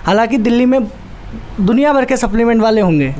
हालांकि दिल्ली में दुनिया भर के सप्लीमेंट वाले होंगे,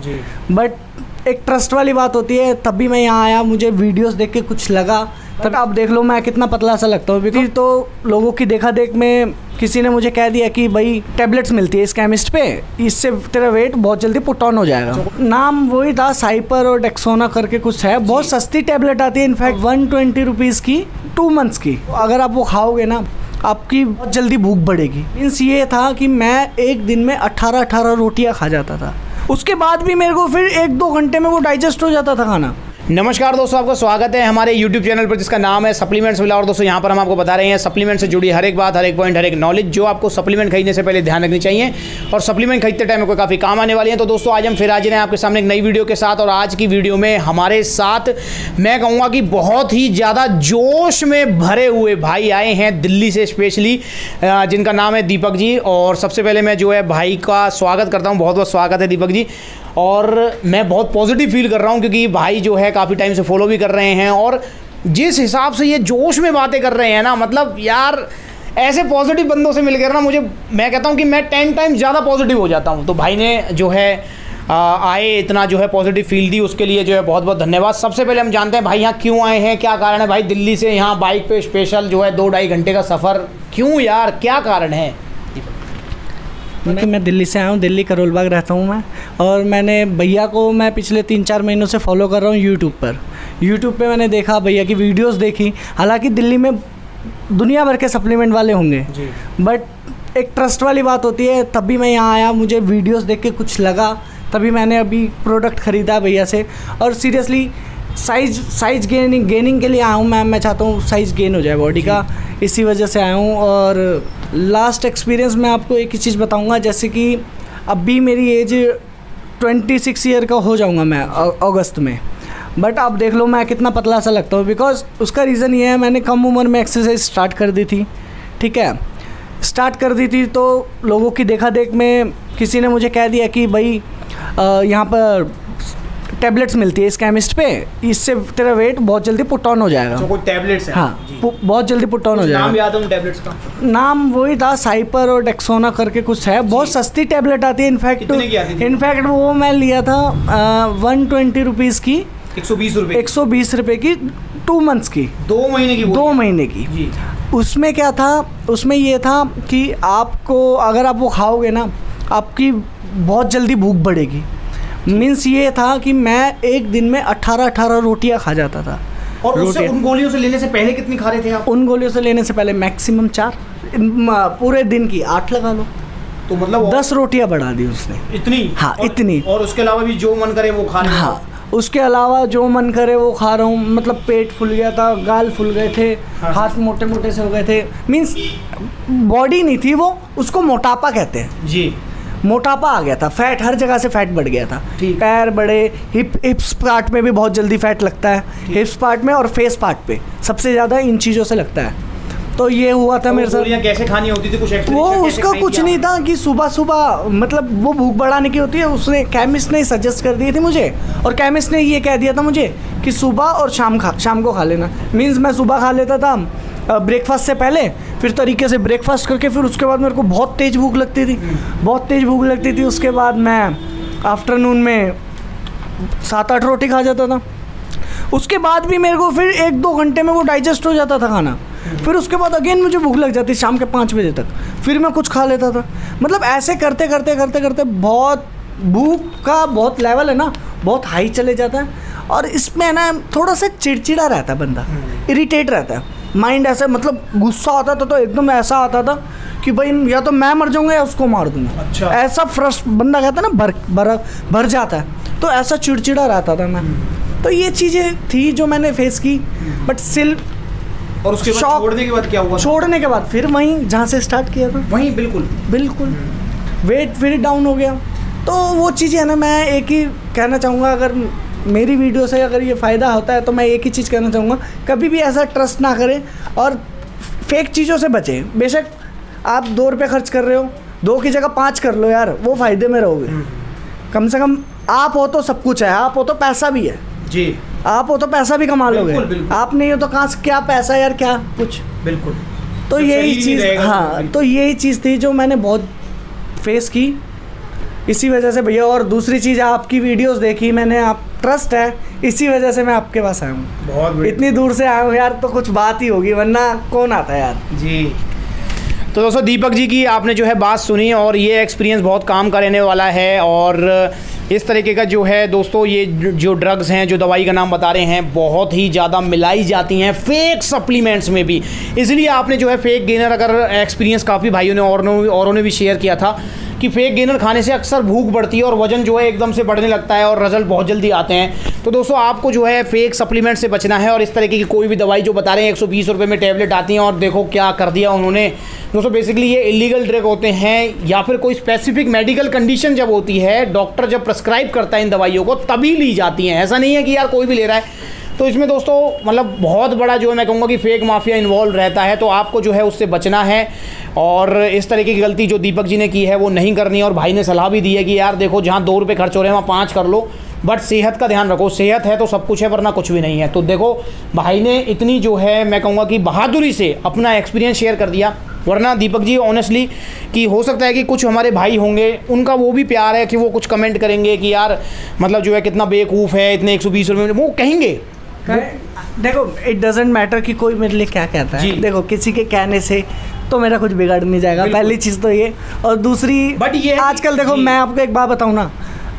बट एक ट्रस्ट वाली बात होती है। तब भी मैं यहाँ आया, मुझे वीडियोस देख के कुछ लगा, तब आप देख लो मैं कितना पतला सा लगता हूँ। बिकॉज तो लोगों की देखा देख में किसी ने मुझे कह दिया कि भाई टैबलेट्स मिलती है इस केमिस्ट पे, इससे तेरा वेट बहुत जल्दी पुट ऑन हो जाएगा। नाम वही था, साइपर और डेक्सोना करके कुछ है, बहुत सस्ती टैबलेट आती है, इनफैक्ट 120 रुपीज़ की 2 मंथ्स की। अगर आप वो खाओगे ना, आपकी बहुत जल्दी भूख बढ़ेगी। मीन्स ये था कि मैं एक दिन में 18 रोटियां खा जाता था, उसके बाद भी मेरे को फिर 1-2 घंटे में वो डाइजेस्ट हो जाता था खाना। नमस्कार दोस्तों, आपका स्वागत है हमारे YouTube चैनल पर जिसका नाम है सप्लीमेंट्स विला। और दोस्तों यहाँ पर हम आपको बता रहे हैं सप्लीमेंट से जुड़ी हर एक बात, हर एक पॉइंट, हर एक नॉलेज जो आपको सप्लीमेंट खरीदने से पहले ध्यान रखनी चाहिए और सप्लीमेंट खरीदते टाइम को काफ़ी काम आने वाली है। तो दोस्तों आज हम फिर हाजिर हैं आपके सामने एक नई वीडियो के साथ। और आज की वीडियो में हमारे साथ मैं कहूँगा कि बहुत ही ज़्यादा जोश में भरे हुए भाई आए हैं दिल्ली से स्पेशली, जिनका नाम है दीपक जी। और सबसे पहले मैं जो है भाई का स्वागत करता हूँ, बहुत बहुत स्वागत है दीपक जी। और मैं बहुत पॉजिटिव फील कर रहा हूँ क्योंकि भाई जो है काफ़ी टाइम से फॉलो भी कर रहे हैं और जिस हिसाब से ये जोश में बातें कर रहे हैं ना, मतलब यार ऐसे पॉजिटिव बंदों से मिलकर ना मैं कहता हूँ कि मैं 10 टाइम ज़्यादा पॉजिटिव हो जाता हूँ। तो भाई ने जो है आए इतना जो है पॉजिटिव फील दी, उसके लिए जो है बहुत बहुत धन्यवाद। सबसे पहले हम जानते हैं भाई यहाँ क्यों आए हैं, क्या कारण है भाई दिल्ली से यहाँ बाइक पे स्पेशल जो है 2-2.5 घंटे का सफ़र, क्यों यार, क्या कारण है? मैं दिल्ली से आया हूँ, दिल्ली करोल बाग रहता हूँ मैं। और मैंने भैया को मैं पिछले 3-4 महीनों से फॉलो कर रहा हूँ यूट्यूब पे मैंने देखा, भैया की वीडियोस देखी। हालांकि दिल्ली में दुनिया भर के सप्लीमेंट वाले होंगे, बट एक ट्रस्ट वाली बात होती है। तब भी मैं यहाँ आया, मुझे वीडियोस देख के कुछ लगा, तभी मैंने अभी प्रोडक्ट ख़रीदा भैया से। और सीरियसली साइज़ गेनिंग के लिए आया हूँ मैं चाहता हूँ साइज़ गेन हो जाए बॉडी का, इसी वजह से आया हूँ। और लास्ट एक्सपीरियंस मैं आपको एक ही चीज़ बताऊँगा, जैसे कि अभी मेरी एज 26 ईयर का हो जाऊँगा मैं अगस्त में, बट आप देख लो मैं कितना पतला सा लगता हूँ। बिकॉज उसका रीज़न ये है, मैंने कम उम्र में एक्सरसाइज स्टार्ट कर दी थी, ठीक है, स्टार्ट कर दी थी। तो लोगों की देखा देख में किसी ने मुझे कह दिया कि भाई यहाँ पर टैबलेट्स मिलती है इस केमिस्ट पे, इससे तेरा वेट बहुत जल्दी पुट ऑन हो जाएगा। तो कोई टैबलेट्स है? हाँ, बहुत जल्दी पुट ऑन हो जाएगा। नाम याद है उन टैबलेट्स का? नाम वही था, साइपर और डेक्सोना करके कुछ है, बहुत सस्ती टैबलेट आती है। इनफैक्ट वो मैं लिया था 120 रुपीज़ की, 120 रुपये की 2 मंथ्स की, 2 महीने की, 2 महीने की। उसमें क्या था, उसमें ये था कि आपको अगर आप वो खाओगे ना, आपकी बहुत जल्दी भूख बढ़ेगी। मीन्स ये था कि मैं एक दिन में 18 रोटियां खा जाता था। और उन गोलियों से लेने से पहले कितनी खा रहे थे आप? उन गोलियों से लेने से पहले मैक्सिमम 4, पूरे दिन की 8 लगा लो, तो मतलब 10 रोटियां बढ़ा दी उसने। इतनी? हाँ, इतनी। और उसके अलावा भी जो मन करे वो खा रहे? हाँ, उसके अलावा जो मन करे वो खा रहा हूँ। मतलब पेट फूल गया था, गाल फूल गए थे, हाथ मोटे मोटे से हो गए थे। मीन्स बॉडी नहीं थी वो, उसको मोटापा कहते हैं जी। मोटापा आ गया था, फैट, हर जगह से फैट बढ़ गया था। पैर बड़े, हिप्स पार्ट में भी बहुत जल्दी फैट लगता है, हिप्स पार्ट में और फेस पार्ट पे सबसे ज़्यादा इन चीज़ों से लगता है। तो ये हुआ था मेरे साथ। कैसे खानी होती थी कुछ? वो उसका कुछ नहीं था कि सुबह मतलब वो भूख बढ़ाने की होती है, उसने केमिस्ट ने सजेस्ट कर दी थी मुझे। और केमिस्ट ने ये कह दिया था मुझे कि सुबह और शाम को खा लेना। मीन्स मैं सुबह खा लेता था ब्रेकफास्ट से पहले, फिर तरीके से ब्रेकफास्ट करके फिर उसके बाद मेरे को बहुत तेज़ भूख लगती थी, उसके बाद मैं आफ्टरनून में 7-8 रोटी खा जाता था। उसके बाद भी मेरे को फिर 1-2 घंटे में वो डाइजेस्ट हो जाता था खाना। फिर उसके बाद अगेन मुझे भूख लग जाती शाम के 5 बजे तक, फिर मैं कुछ खा लेता था। मतलब ऐसे करते करते बहुत भूख का बहुत लेवल है ना, बहुत हाई चले जाता है। और इसमें ना थोड़ा सा चिड़चिड़ा रहता है बंदा, इरिटेट रहता है माइंड। ऐसे मतलब गुस्सा आता था तो एकदम ऐसा आता था कि भाई या तो मैं मर जाऊंगा या उसको मार दूंगा। अच्छा। ऐसा फ्रस्ट बंदा कहता है ना, भर जाता है, तो ऐसा चिड़चिड़ा रहता था मैं। तो ये चीज़ें थी जो मैंने फेस की, बट स्टिल। और उसके बाद छोड़ने के बाद क्या हुआ? छोड़ने के बाद फिर वहीं जहाँ से स्टार्ट किया था, वहीं बिल्कुल वेट फिर डाउन हो गया। तो वो चीज़ें है ना, मैं एक ही कहना चाहूँगा, अगर मेरी वीडियो से अगर ये फ़ायदा होता है तो मैं एक ही चीज़ कहना चाहूँगा, कभी भी ऐसा ट्रस्ट ना करें और फेक चीज़ों से बचें। बेशक आप 2 रुपये खर्च कर रहे हो, 2 की जगह 5 कर लो यार, वो फ़ायदे में रहोगे। कम से कम आप हो तो सब कुछ है, आप हो तो पैसा भी है जी, आप हो तो पैसा भी कमा लोगे। आप नहीं हो तो कहाँ से क्या पैसा यार, क्या कुछ। बिल्कुल। तो यही चीज़, हाँ, तो यही चीज़ थी जो मैंने बहुत फेस की इसी वजह से भैया। और दूसरी चीज़, आपकी वीडियोस देखी मैंने, आप ट्रस्ट है, इसी वजह से मैं आपके पास आया हूँ। बहुत इतनी दूर से आया हूँ यार, तो कुछ बात ही होगी, वरना कौन आता है यार जी। तो दोस्तों दीपक जी की आपने जो है बात सुनी और ये एक्सपीरियंस बहुत काम का रहने वाला है। और इस तरीके का जो है दोस्तों, ये जो ड्रग्स हैं, जो दवाई का नाम बता रहे हैं, बहुत ही ज़्यादा मिलाई जाती हैं फेक सप्लीमेंट्स में भी। इसलिए आपने जो है फेक गेनर, अगर एक्सपीरियंस काफ़ी भाइयों ने औरों ने भी शेयर किया था कि फेक गेनर खाने से अक्सर भूख बढ़ती है और वजन जो है एकदम से बढ़ने लगता है और रिजल्ट बहुत जल्दी आते हैं। तो दोस्तों आपको जो है फेक सप्लीमेंट से बचना है और इस तरीके की कोई भी दवाई जो बता रहे हैं 120 रुपये में टैबलेट आती हैं और देखो क्या कर दिया उन्होंने। दोस्तों बेसिकली ये इलीगल ड्रग होते हैं या फिर कोई स्पेसिफिक मेडिकल कंडीशन जब होती है, डॉक्टर जब प्रेस्क्राइब करता है इन दवाइयों को तभी ली जाती हैं। ऐसा नहीं है कि यार कोई भी ले रहा है। तो इसमें दोस्तों मतलब बहुत बड़ा जो है मैं कहूँगा कि फेक माफिया इन्वॉल्व रहता है। तो आपको जो है उससे बचना है और इस तरीके की गलती जो दीपक जी ने की है वो नहीं करनी है। और भाई ने सलाह भी दी है कि यार देखो जहाँ 2 रुपये खर्च हो रहे हैं वहाँ 5 कर लो, बट सेहत का ध्यान रखो। सेहत है तो सब कुछ है, वरना कुछ भी नहीं है। तो देखो भाई ने इतनी जो है मैं कहूँगा कि बहादुरी से अपना एक्सपीरियंस शेयर कर दिया। वरना दीपक जी ऑनेस्टली कि हो सकता है कि कुछ हमारे भाई होंगे, उनका वो भी प्यार है कि वो कुछ कमेंट करेंगे कि यार मतलब जो है कितना बेवकूफ़ है, इतने 120 रुपये में, वो कहेंगे। देखो इट डजेंट मैटर कि कोई मेरे लिए क्या कहता है। देखो किसी के कहने से तो मेरा कुछ बिगड़ नहीं जाएगा, पहली चीज़ तो ये। और दूसरी बट ये आजकल देखो मैं आपको एक बात बताऊँ ना,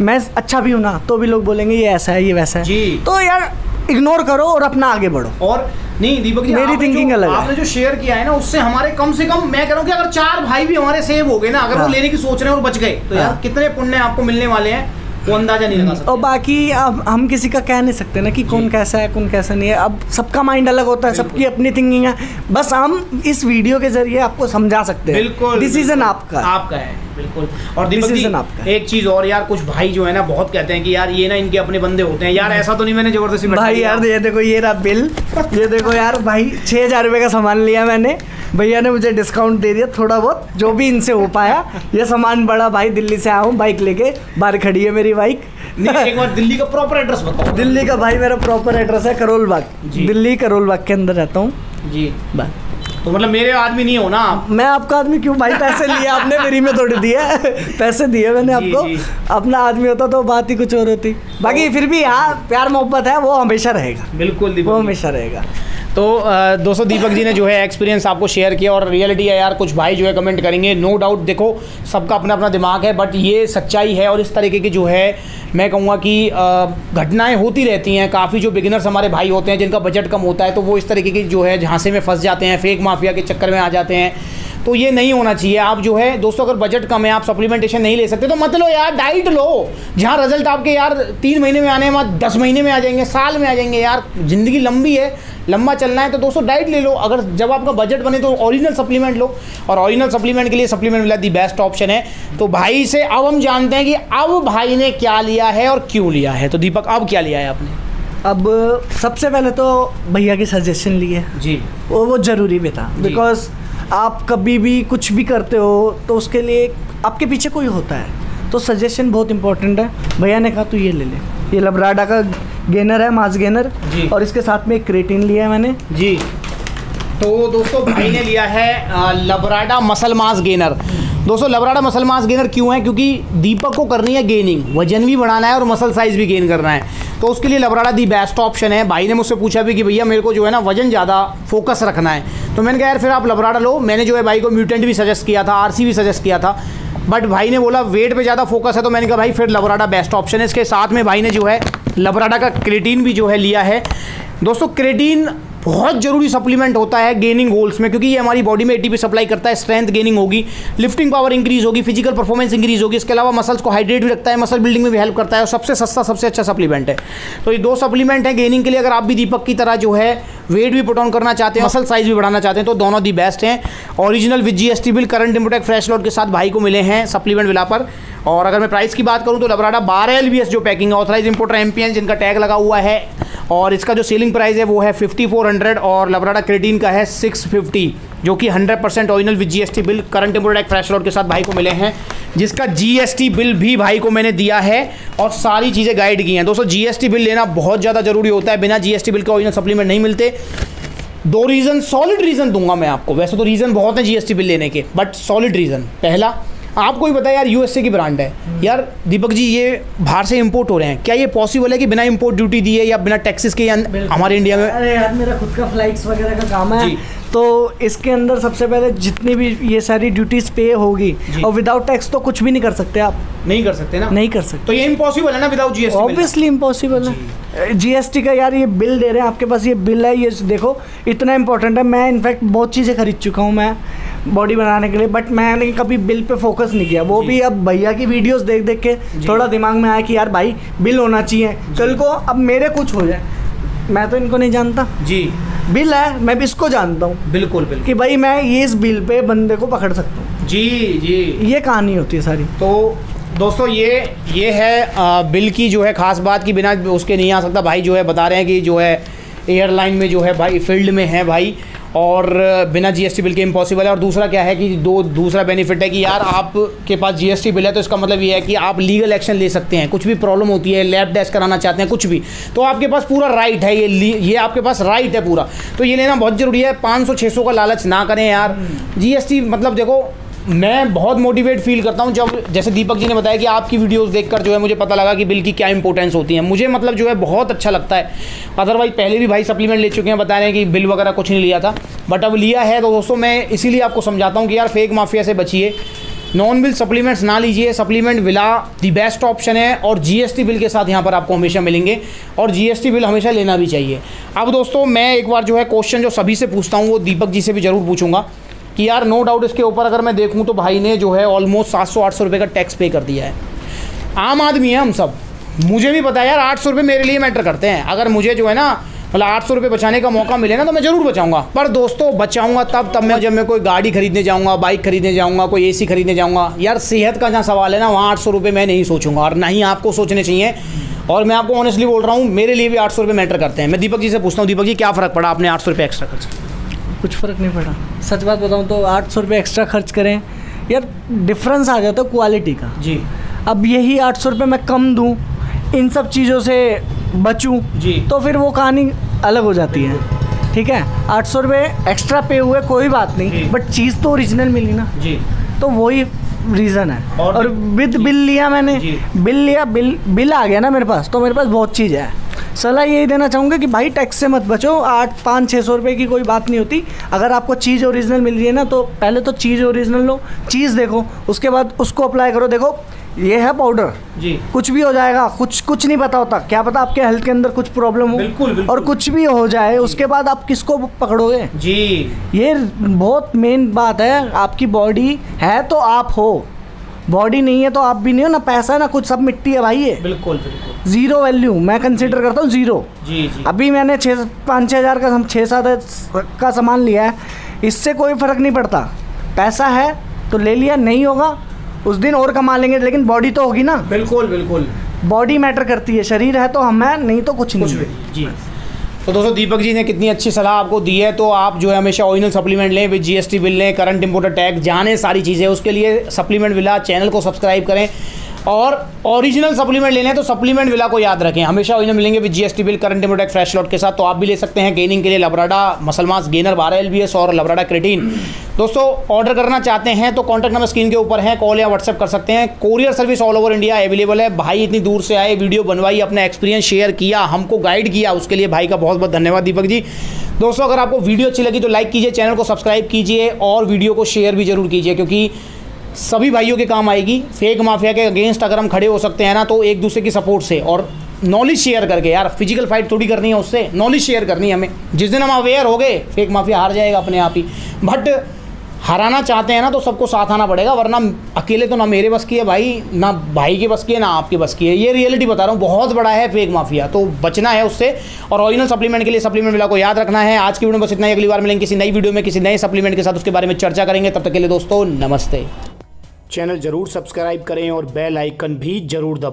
मैं अच्छा भी हूँ ना तो भी लोग बोलेंगे ये ऐसा है ये वैसा है, तो यार इग्नोर करो और अपना आगे बढ़ो। और नहीं दीपक जी, मेरी थिंकिंग अलग है। आपने जो शेयर किया है ना उससे हमारे कम से कम मैं कह रहा हूँ कि अगर 4 भाई भी हमारे सेव हो गए ना, अगर वो लेने की सोच रहे हैं और बच गए तो यार कितने पुण्य आपको मिलने वाले हैं वो अंदाजा नहीं लगा सकते। और बाकी अब हम किसी का कह नहीं सकते ना कि कौन कैसा है कौन कैसा नहीं है। अब सबका माइंड अलग होता है, सबकी अपनी थिंकिंग है। बस हम इस वीडियो के जरिए आपको समझा सकते हैं। बिल्कुल, डिसीजन आपका है बिल्कुल। और दीपक जी एक चीज और यार, कुछ भाई जो है ना बहुत कहते हैं कि यार ये ना इनके अपने बंदे होते हैं। यार ऐसा तो नहीं मैंने जबरदस्ती भाई यार ये देखो ये रहा बिल, ये देखो यार भाई 6000 रुपये का सामान लिया मैंने, भैया ने मुझे डिस्काउंट दे दिया थोड़ा बहुत जो भी इनसे हो पाया। ये सामान बड़ा भाई दिल्ली से आया हूँ बाइक लेके, बाहर खड़ी है मेरी बाइक। एक बार दिल्ली का प्रॉपर एड्रेस बताओ। दिल्ली का भाई मेरा प्रॉपर एड्रेस है करोल बाग, दिल्ली करोल बाग के अंदर रहता हूँ जी। बस तो मतलब मेरे आदमी नहीं हो ना आप? मैं आपका आदमी क्यों भाई, पैसे लिए आपने, फ्री में थोड़ी दिया पैसे दिए मैंने आपको। अपना आदमी होता तो बात ही कुछ और होती। बाकी फिर भी हाँ प्यार मोहब्बत है वो हमेशा रहेगा। बिल्कुल वो हमेशा रहेगा। तो दोस्तों दीपक जी ने जो है एक्सपीरियंस आपको शेयर किया और रियलिटी है यार, कुछ भाई जो है कमेंट करेंगे, नो डाउट। देखो सबका अपना अपना दिमाग है, बट ये सच्चाई है। और इस तरीके की जो है मैं कहूँगा कि घटनाएं होती रहती हैं। काफ़ी जो बिगिनर्स हमारे भाई होते हैं जिनका बजट कम होता है तो वो इस तरीके की जो है झांसे में फंस जाते हैं, फेक माफिया के चक्कर में आ जाते हैं। तो ये नहीं होना चाहिए। आप जो है दोस्तों अगर बजट कम है, आप सप्लीमेंटेशन नहीं ले सकते तो मत लो यार, डाइट लो। जहाँ रिजल्ट आपके यार 3 महीने में आने हैं वहाँ 10 महीने में आ जाएंगे, साल में आ जाएंगे। यार ज़िंदगी लंबी है, लंबा चलना है तो दोस्तों डाइट ले लो। अगर जब आपका बजट बने तो ओरिजिनल सप्लीमेंट लो, और ओरिजिनल सप्लीमेंट के लिए सप्लीमेंट मिला दी बेस्ट ऑप्शन है। तो भाई से अब हम जानते हैं कि अब भाई ने क्या लिया है और क्यों लिया है। तो दीपक अब क्या लिया है आपने? अब सबसे पहले तो भैया की सजेशन ली है जी, वो ज़रूरी भी था। बिकॉज आप कभी भी कुछ भी करते हो तो उसके लिए आपके पीछे कोई होता है, तो सजेशन बहुत इंपॉर्टेंट है। भैया ने कहा तू ये ले ले, ये लबराडा का गेनर है, मास गेनर, और इसके साथ में एक क्रेटिन लिया है मैंने जी। तो दोस्तों भाई ने लिया है लबराडा मसल मास गेनर। दोस्तों लबराडा मसल मास गेनर क्यों है? क्योंकि दीपक को करनी है गेनिंग, वजन भी बढ़ाना है और मसल साइज भी गेन करना है। तो उसके लिए लबराडा दी बेस्ट ऑप्शन है। भाई ने मुझसे पूछा भी कि भैया मेरे को जो है ना वजन ज़्यादा फोकस रखना है, तो मैंने कहा यार फिर आप लबराडा लो। मैंने जो है भाई को म्यूटेंट भी सजेस्ट किया था, आरसी भी सजेस्ट किया था, बट भाई ने बोला वेट पे ज़्यादा फोकस है, तो मैंने कहा भाई फिर लबराडा बेस्ट ऑप्शन है। इसके साथ में भाई ने जो है लबराडा का क्रेटीन भी जो है लिया है। दोस्तों क्रेटीन बहुत ज़रूरी सप्लीमेंट होता है गेनिंग गोल्स में, क्योंकि ये हमारी बॉडी में एटीपी सप्लाई करता है, स्ट्रेंथ गेनिंग होगी, लिफ्टिंग पावर इंक्रीज होगी, फिजिकल परफॉर्मेंस इंक्रीज होगी। इसके अलावा मसल्स को हाइड्रेट भी रखता है, मसल बिल्डिंग में भी हेल्प करता है, और सबसे सस्ता सबसे अच्छा सप्लीमेंट है। तो ये 2 सप्लीमेंट हैं गेनिंग के लिए। अगर आप भी दीपक की तरह जो है वेट भी पुट ऑन करना चाहते हैं, मसल साइज भी बढ़ाना चाहते हैं, तो दोनों दी बेस्ट हैं। Original with GST bill, current इम्पोर्टेक फ्रेश लॉट के साथ भाई को मिले हैं सप्लीमेंट विला पर। और अगर मैं प्राइस की बात करूं तो लबराडा 12 LBS जो पैकिंग है, ऑथराइज इंपोर्टर एमपीएन जिनका टैग लगा हुआ है, और इसका जो सेलिंग प्राइस है वो है 5400, और लबराडा क्रेटीन का है 650, जो कि 100% original with GST bill, current imported fresh lot के साथ भाई को मिले हैं, जिसका जीएसटी बिल भी भाई को मैंने दिया है और सारी चीज़ें गाइड की हैं। दोस्तों जीएसटी बिल लेना बहुत ज़्यादा ज़रूरी होता है, बिना जीएसटी बिल के ओरिजिनल सप्लीमेंट नहीं मिलते। 2 रीज़न, सॉलिड रीज़न दूंगा मैं आपको। वैसे तो रीज़न बहुत है जीएसटी बिल लेने के, बट सॉलिड रीज़न। पहला, आपको ही पता है यार, यूएसए की ब्रांड है यार दीपक जी, ये बाहर से इंपोर्ट हो रहे हैं, क्या ये पॉसिबल है कि बिना इंपोर्ट ड्यूटी दिए या बिना टैक्सेस के हमारे इंडिया में? अरे यार मेरा खुद का फ्लाइट्स वगैरह का काम है, तो इसके अंदर सबसे पहले जितनी भी ये सारी ड्यूटीज पे होगी, और विदाउट टैक्स तो कुछ भी नहीं कर सकते आप। नहीं कर सकते ना? नहीं कर सकते। तो ये इम्पॉसिबल है ना विदाउट जीएसटी? ऑब्वियसली इम्पॉसिबल है। जीएसटी का यार ये बिल दे रहे हैं आपके पास, ये बिल है, ये देखो इतना इंपॉर्टेंट है। मैं इनफैक्ट बहुत चीज़ें खरीद चुका हूँ मैं बॉडी बनाने के लिए, बट मैंने कभी बिल पे फोकस नहीं किया। वो भी अब भैया की वीडियोस देख देख के थोड़ा दिमाग में आया कि यार भाई बिल होना चाहिए, कल को अब मेरे कुछ हो जाए। मैं तो इनको नहीं जानता जी, बिल है, मैं भी इसको जानता हूँ। बिल्कुल बिल्कुल कि भाई मैं ये इस बिल पे बंदे को पकड़ सकता हूँ। जी जी, ये कहानी होती है सारी। तो दोस्तों ये है बिल की जो है खास बात, कि बिना उसके नहीं आ सकता। भाई जो है बता रहे हैं कि जो है एयरलाइन में जो है भाई फील्ड में है भाई, और बिना जीएसटी बिल के इम्पॉसिबल है। और दूसरा क्या है कि दूसरा बेनिफिट है कि यार आपके पास जीएसटी बिल है तो इसका मतलब ये है कि आप लीगल एक्शन ले सकते हैं। कुछ भी प्रॉब्लम होती है, लैब टेस्ट कराना चाहते हैं, कुछ भी, तो आपके पास पूरा राइट है, ये आपके पास राइट है पूरा। तो ये लेना बहुत ज़रूरी है। 500-600 का लालच ना करें यार। जीएसटी मतलब देखो, मैं बहुत मोटिवेट फील करता हूँ जब जैसे दीपक जी ने बताया कि आपकी वीडियोस देखकर जो है मुझे पता लगा कि बिल की क्या इंपॉर्टेंस होती है। मुझे मतलब जो है बहुत अच्छा लगता है। अदरवाइज पहले भी भाई सप्लीमेंट ले चुके हैं, बता रहे हैं कि बिल वगैरह कुछ नहीं लिया था, बट अब लिया है। तो दोस्तों मैं इसीलिए आपको समझाता हूँ कि यार फेक माफिया से बचिए, नॉन बिल सप्लीमेंट्स ना लीजिए। Supplement villa the best option है, और जीएसटी बिल के साथ यहाँ पर आपको हमेशा मिलेंगे, और जीएसटी बिल हमेशा लेना भी चाहिए। अब दोस्तों मैं एक बार जो है क्वेश्चन जो सभी से पूछता हूँ वो दीपक जी से भी ज़रूर पूछूंगा कि यार नो डाउट इसके ऊपर अगर मैं देखूं तो भाई ने जो है ऑलमोस्ट 700-800 रुपये का टैक्स पे कर दिया है। आम आदमी है हम सब, मुझे भी पता है यार 800 रुपये मेरे लिए मैटर करते हैं। अगर मुझे जो है ना मतलब 800 रुपये बचाने का मौका मिले ना तो मैं ज़रूर बचाऊंगा। पर दोस्तों बचाऊंगा तब मैं जब मैं कोई गाड़ी खरीदने जाऊंगा, बाइक खरीदने जाऊंगा, कोई एसी खरीदने जाऊंगा। यार सेहत का जहाँ सवाल है ना, वहाँ 800 रुपये मैं नहीं सोचूंगा, और ना ही आपको सोचने चाहिए। और मैं आपको ऑनेस्टली बोल रहा हूँ, मेरे लिए भी 800 रुपये मैटर करते हैं। मैं दीपक जी से पूछता हूँ, दीपक जी क्या फ़र्क पड़ा आपने 800 रुपये एक्स्ट्रा खर्च? कुछ फ़र्क नहीं पड़ा, सच बात बताऊं तो 800 रुपये एक्स्ट्रा खर्च करें यार, डिफरेंस आ जाता है क्वालिटी का जी। अब यही 800 रुपये मैं कम दूं, इन सब चीज़ों से बचूं जी, तो फिर वो कहानी अलग हो जाती है। ठीक है, 800 रुपये एक्स्ट्रा पे हुए कोई बात नहीं, बट चीज़ तो ओरिजिनल मिली ना जी, तो वही रीज़न है। और विद बिल लिया मैंने, बिल आ गया ना मेरे पास, तो मेरे पास बहुत चीज़ है। सलाह यही देना चाहूँगा कि भाई टैक्स से मत बचो। 500-600 रुपये की कोई बात नहीं होती। अगर आपको चीज़ ओरिजिनल मिल रही है ना, तो पहले तो चीज़ ओरिजिनल लो, चीज़ देखो, उसके बाद उसको अप्लाई करो। देखो ये है पाउडर जी, कुछ भी हो जाएगा, कुछ नहीं पता होता, क्या पता आपके हेल्थ के अंदर कुछ प्रॉब्लम हो, बिल्कुल। और कुछ भी हो जाए उसके बाद आप किसको पकड़ोगे जी। ये बहुत मेन बात है। आपकी बॉडी है तो आप हो, बॉडी नहीं है तो आप भी नहीं हो, ना पैसा ना कुछ, सब मिट्टी है भाई ये। बिल्कुल बिल्कुल जीरो वैल्यू मैं कंसिडर करता हूँ, जीरो जी। अभी मैंने 5-6 हज़ार का 6-7 का सामान लिया है, इससे कोई फ़र्क नहीं पड़ता। पैसा है तो ले लिया, नहीं होगा उस दिन और कमा लेंगे, लेकिन बॉडी तो होगी ना। बिल्कुल बिल्कुल, बॉडी मैटर करती है, शरीर है तो हम हैं, नहीं तो कुछ नहीं जी। तो दोस्तों दीपक जी ने कितनी अच्छी सलाह आपको दी है। तो आप जो है हमेशा ओरिजिनल सप्लीमेंट लें, विद जीएसटी बिल लें, करंट इंपोर्टर टैक्स जाने, सारी चीज़ें। उसके लिए सप्लीमेंट विला चैनल को सब्सक्राइब करें, और ओरिजिनल सप्लीमेंट लेने हैं तो सप्लीमेंट विला को याद रखें, हमेशा ओरिजिनल मिलेंगे with GST bill, current importer tax, fresh lot के साथ। तो आप भी ले सकते हैं गेनिंग के लिए लबराडा मसल मास गेनर 12 LBS और लबराडा क्रेटीन। दोस्तों ऑर्डर करना चाहते हैं तो कॉन्टैक्ट नंबर स्क्रीन के ऊपर है, कॉल या व्हाट्सएप कर सकते हैं। Courier service all over India available है। भाई इतनी दूर से आए, वीडियो बनवाई, अपना एक्सपीरियंस शेयर किया, हमको गाइड किया, उसके लिए भाई का बहुत बहुत धन्यवाद दीपक जी। दोस्तों अगर आपको वीडियो अच्छी लगी तो लाइक कीजिए, चैनल को सब्सक्राइब कीजिए, और वीडियो को शेयर भी जरूर कीजिए, क्योंकि सभी भाइयों के काम आएगी। फेक माफिया के अगेंस्ट अगर हम खड़े हो सकते हैं ना, तो एक दूसरे की सपोर्ट से और नॉलेज शेयर करके, यार फिजिकल फाइट थोड़ी करनी है उससे, नॉलेज शेयर करनी है हमें। जिस दिन हम अवेयर हो गए, फेक माफिया हार जाएगा अपने आप ही। बट हराना चाहते हैं ना तो सबको साथ आना पड़ेगा, वरना अकेले तो ना मेरे बस की है भाई, ना भाई की बस की है, ना आपकी बस की है। ये रियलिटी बता रहा हूँ, बहुत बड़ा है फेक माफिया, तो बचना है उससे। और ओरिजिनल सप्लीमेंट के लिए सप्लीमेंट विला को याद रखना है। आज की वीडियो में बस इतना ही, अगली बार मिलेंगे किसी नई वीडियो में किसी नए सप्लीमेंट के साथ, उसके बारे में चर्चा करेंगे। तब तक के लिए दोस्तों नमस्ते। चैनल जरूर सब्सक्राइब करें और बेल आइकन भी जरूर दबाएं।